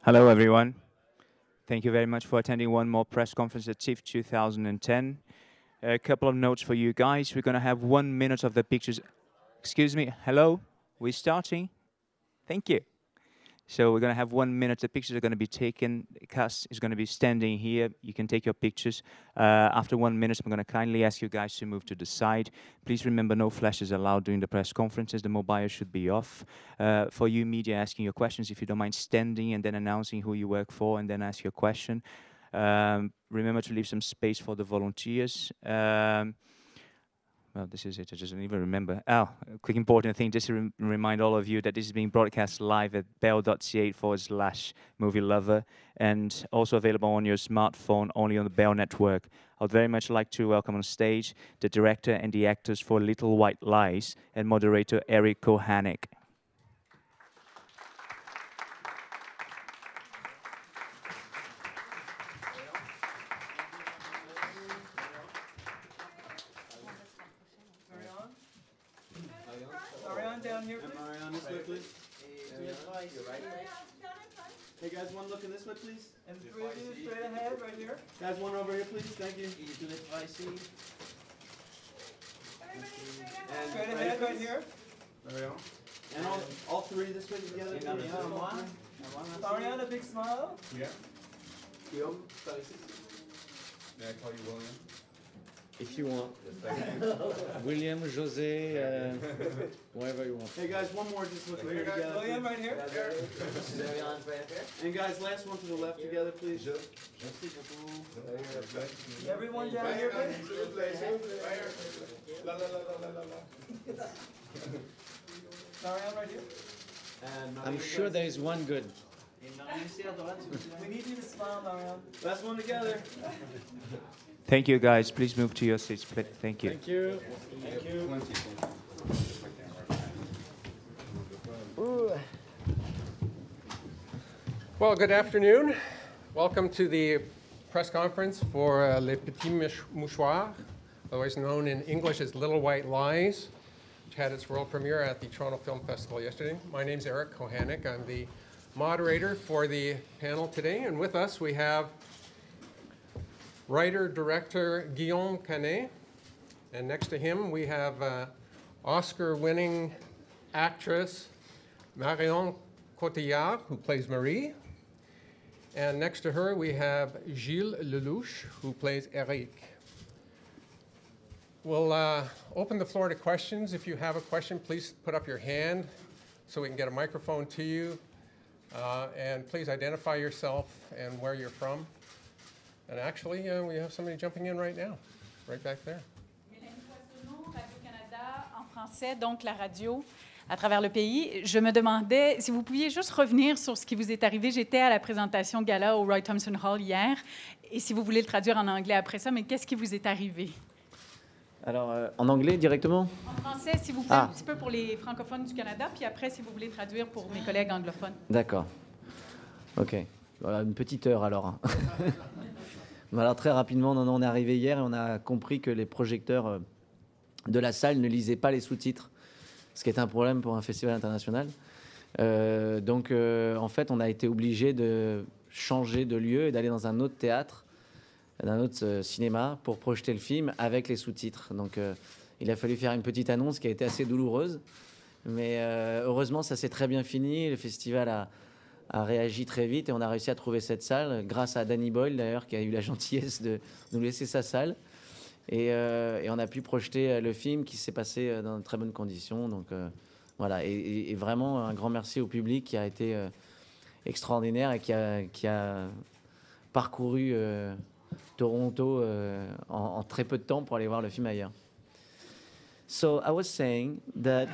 Hello, everyone. Thank you very much for attending one more press conference at TIFF 2010. A couple of notes for you guys. We're going to have 1 minute of the pictures. Excuse me. Hello? We're starting? Thank you. So we're going to have 1 minute. The pictures are going to be taken. The cast is going to be standing here. You can take your pictures. After 1 minute, I'm going to kindly ask you guys to move to the side. Please remember, no flashes allowed during the press conferences. The mobile should be off. For you media asking your questions, if you don't mind standing and then announcing who you work for and then ask your question. Remember to leave some space for the volunteers. Well, this is it. I just don't even remember. Oh, a quick important thing, just to remind all of you that this is being broadcast live at bell.ca/movie lover and also available on your smartphone only on the Bell network. I would very much like to welcome on stage the director and the actors for Little White Lies and moderator Eric Kohanek. Down here, please. Marianne, this way, please. Hey guys, one look in this way, please. And three of you straight ahead, right here. Guys, one over here, please. Thank you. And straight ahead, right here. And all three this way together. Marianne, a big smile. Yeah. May I call you William? If you want. William, Jose, whatever you want. Hey guys, one more just look here together. William, right here. And guys, last one to the left together, please. Everyone down here, please. Marianne, right here. I'm sure there is one good. We need you to smile, Marianne. Last one together. Thank you, guys. Please move to your seats. Thank you. Thank you. Thank you. Well, good afternoon. Welcome to the press conference for Les Petits Mouchoirs, otherwise known in English as Little White Lies, which had its world premiere at the Toronto Film Festival yesterday. My name's Eric Kohanek. I'm the moderator for the panel today, and with us we have writer-director Guillaume Canet, and next to him we have Oscar-winning actress Marion Cotillard, who plays Marie, and next to her we have Gilles Lelouch, who plays Eric. We'll open the floor to questions. If you have a question, please put up your hand so we can get a microphone to you, and please identify yourself and where you're from. And actually, we have somebody jumping in right now, right back there. Radio-Canada en français, donc la radio à travers le pays. Je me demandais si vous pouviez juste revenir sur ce qui vous est arrivé. J'étais à la présentation gala au Roy Thompson Hall hier, et si vous voulez le traduire en anglais après ça, mais qu'est-ce qui vous est arrivé? Alors, en anglais directement? En français, si vous plaît, un petit peu pour les francophones du Canada, puis après, si vous voulez traduire pour mes collègues anglophones. D'accord. OK. Voilà, une petite heure alors. Alors très rapidement, on est arrivé hier et on a compris que les projecteurs de la salle ne lisaient pas les sous-titres, ce qui est un problème pour un festival international. Donc en fait, on a été obligé de changer de lieu et d'aller dans un autre théâtre, d'un autre cinéma pour projeter le film avec les sous-titres. Donc il a fallu faire une petite annonce qui a été assez douloureuse, mais heureusement ça s'est très bien fini. Le festival a réagi très vite et on a réussi à trouver cette salle grâce à Danny Boyle d'ailleurs, qui a eu la gentillesse de nous laisser sa salle, et on a pu projeter le film qui s'est passé dans de très bonnes conditions. Donc voilà, et vraiment un grand merci au public qui a été extraordinaire et qui a parcouru Toronto en très peu de temps pour aller voir le film ailleurs. So I was saying that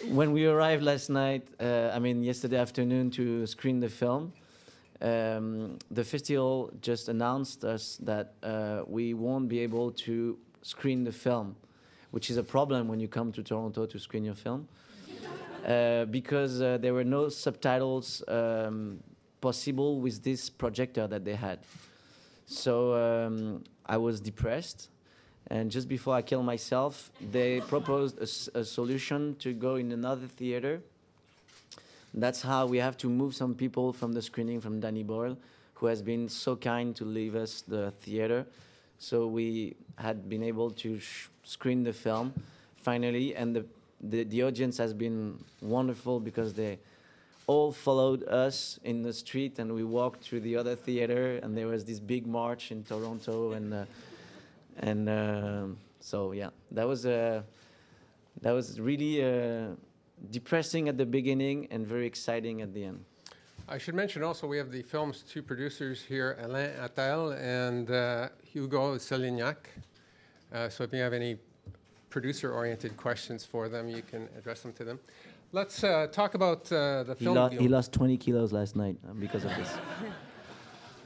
when we arrived last night, yesterday afternoon to screen the film, the festival just announced us that we won't be able to screen the film, which is a problem when you come to Toronto to screen your film, because there were no subtitles possible with this projector that they had. So I was depressed. And just before I killed myself, they proposed a solution to go in another theater that's how we have to move some people from the screening from Danny Boyle, who has been so kind to leave us the theater. So we had been able to screen the film finally, and the audience has been wonderful because they all followed us in the street, and we walked through the other theater, and there was this big march in Toronto, and so yeah, that was really depressing at the beginning and very exciting at the end. I should mention also we have the film's two producers here, Alain Attal and Hugo Selignac. So if you have any producer-oriented questions for them, you can address them to them. Let's talk about the film. He lost 20 kilos last night because of this.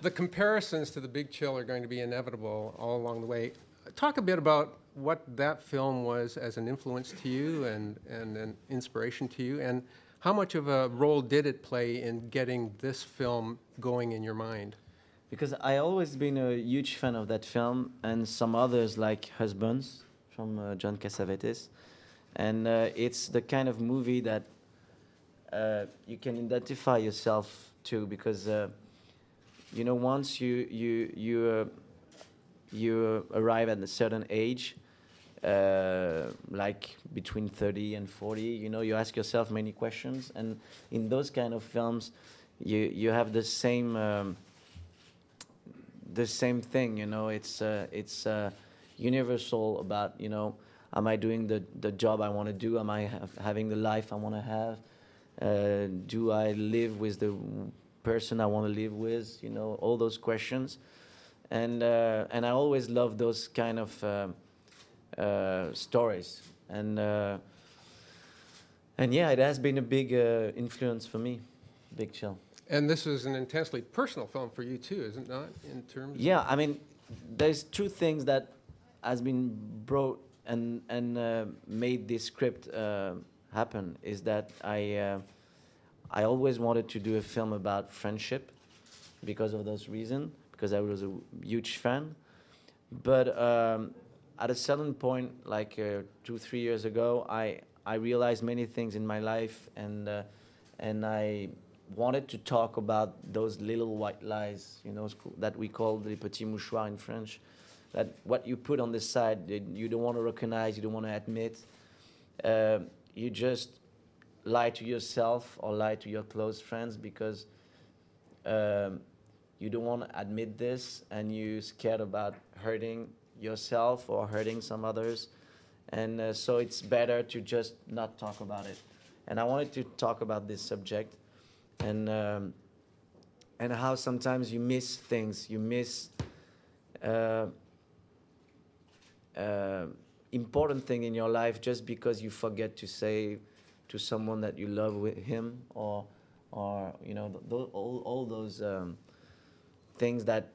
The comparisons to The Big Chill are going to be inevitable all along the way. Talk a bit about what that film was as an influence to you and an inspiration to you, and how much of a role did it play in getting this film going in your mind? Because I always been a huge fan of that film and some others like Husbands from John Cassavetes. And it's the kind of movie that you can identify yourself to, because you know, once you arrive at a certain age, like between 30 and 40, you know, you ask yourself many questions, and in those kind of films, you have the same thing. You know, it's universal about, you know, am I doing the job I want to do? Am I having the life I want to have? Do I live with the person I want to live with? You know, all those questions, and I always love those kind of stories, and yeah, it has been a big influence for me, Big Chill. And this is an intensely personal film for you too, is it not? In terms. Yeah, I mean, there's two things that has been brought and made this script happen. Is that I always wanted to do a film about friendship because of those reasons, because I was a huge fan, but at a certain point, like 2-3 years ago, I realized many things in my life, and I wanted to talk about those little white lies, you know, that we call les petits mouchoirs in French, that what you put on the side, you don't want to recognize, you don't want to admit, you just lie to yourself or lie to your close friends because you don't want to admit this, and you're scared about hurting yourself or hurting some others, and so it's better to just not talk about it. And I wanted to talk about this subject, and how sometimes you miss things, you miss important thing in your life just because you forget to say to someone that you love with him, or you know, all those things that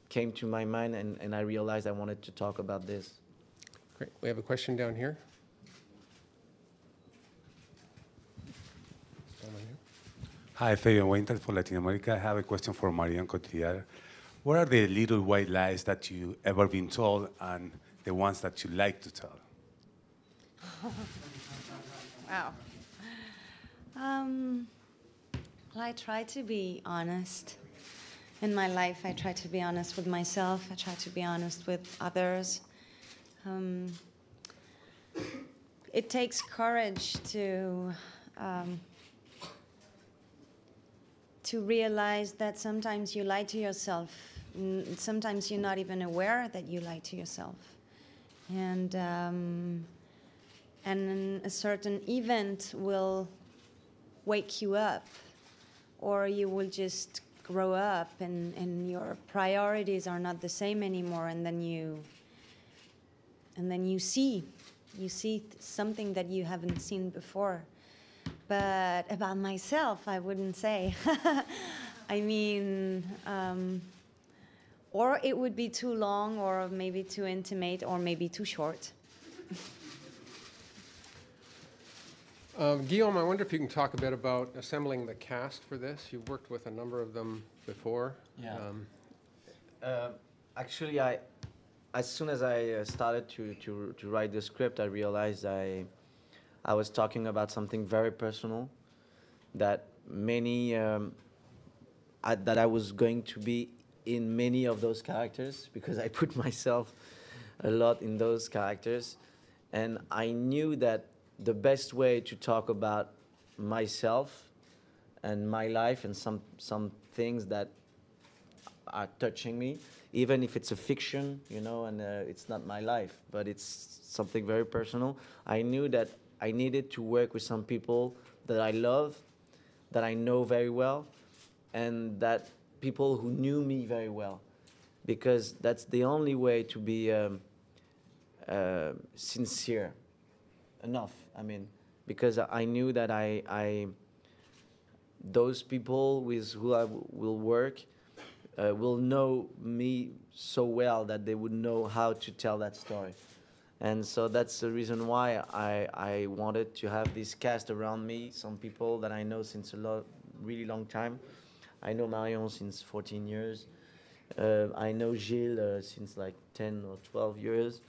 came to my mind, and I realized I wanted to talk about this. Great. We have a question down here. Hi, Fabian Weintraub for Latin America. I have a question for Marion Cotillard. What are the little white lies that you ever been told, and the ones that you like to tell? Wow. Well, I try to be honest. In my life, I try to be honest with myself. I try to be honest with others. It takes courage to realize that sometimes you lie to yourself. Sometimes you're not even aware that you lie to yourself. And a certain event will wake you up, or you will just grow up, and your priorities are not the same anymore, and then you see something that you haven't seen before. But about myself, I wouldn't say. I mean, or it would be too long, or maybe too intimate, or maybe too short. Guillaume, I wonder if you can talk a bit about assembling the cast for this. You've worked with a number of them before. Yeah. Actually, as soon as I started to write the script, I realized I was talking about something very personal, that that I was going to be in many of those characters, because I put myself a lot in those characters. And I knew that the best way to talk about myself and my life and some things that are touching me, even if it's a fiction, you know, and it's not my life, but it's something very personal. I knew that I needed to work with some people that I love, that I know very well, and that people who knew me very well, because that's the only way to be sincere enough. I mean, because I knew that those people with who I will work will know me so well that they would know how to tell that story. And so that's the reason why I wanted to have this cast around me, some people that I know since really long time. I know Marion since 14 years. I know Gilles since like 10 or 12 years.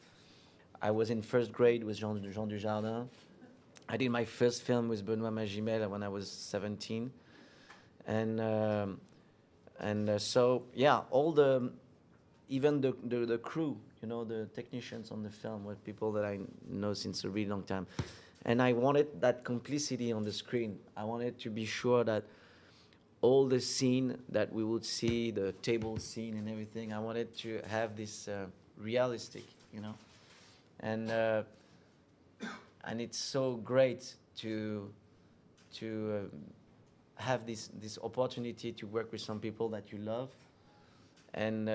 I was in first grade with Jean Dujardin. I did my first film with Benoît Magimel when I was 17. And so, yeah, even the crew, you know, the technicians on the film were people that I know since a really long time. And I wanted that complicity on the screen. I wanted to be sure that all the scene that we would see, the table scene and everything, I wanted to have this realistic, you know. And it's so great to have this opportunity to work with some people that you love, and